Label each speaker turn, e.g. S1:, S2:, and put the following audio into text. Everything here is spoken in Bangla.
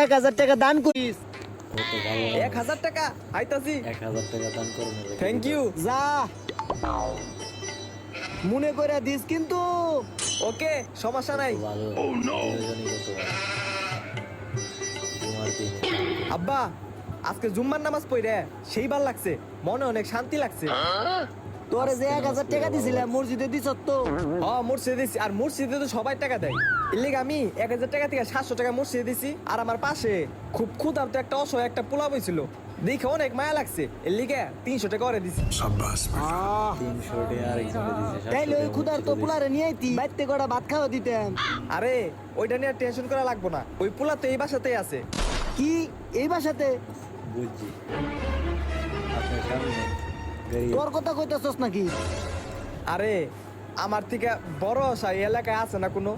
S1: 1000 টাকা দান করিস।
S2: কত ভালো
S3: 1000 টাকা আইতাছি।
S2: 1000 টাকা দান করুন
S3: থ্যাংক ইউ।
S1: যা মনে করে দিস কিন্তু।
S3: ওকে, সমস্যা নাই।
S2: ভালো দুজনই কত ভালো তোমার দিনে
S3: আব্বা, আজকে জুম্মার নামাজ পড়ে সেই ভাল লাগছে, মনে অনেক শান্তি লাগছে।
S1: তোরে যে 1000 টাকা দিছিলাম মসজিদে দিছ তো।
S3: হ্যাঁ, মসজিদে দিছি, আর মসজিদে তো সবাই টাকা দেয়। এর লিগে আমি 1000 টাকা থেকে 700 টাকা মসজিদে দিছি। আর আমার পাশে খুব ক্ষুধার্ত একটা অসহায় একটা পোলা বইছিল, দেখে অনেক মায়া লাগছে, এর লিগে 300 টাকা করে দিছি।
S2: 300 টাকা আরেকজনে দিছে 700
S1: তাইলে ওই
S2: টাকা
S1: ক্ষুধার তো পোলারে নিয়ে আইতি, বাইতে কটা ভাত খাওয়া দিতাম।
S3: আরে ওইটা নিয়ে টেনশন করা লাগবো না, ওই পোলা তো এই বাসাতেই আছে।
S1: কি এই বাসাতে?
S2: বুঝছি আপনার সামনে গাড়ি
S1: তোর কথা কইতাছস নাকি?
S3: আরে আমার থেকে বড় আশা এই এলাকায় আছে না কোনো?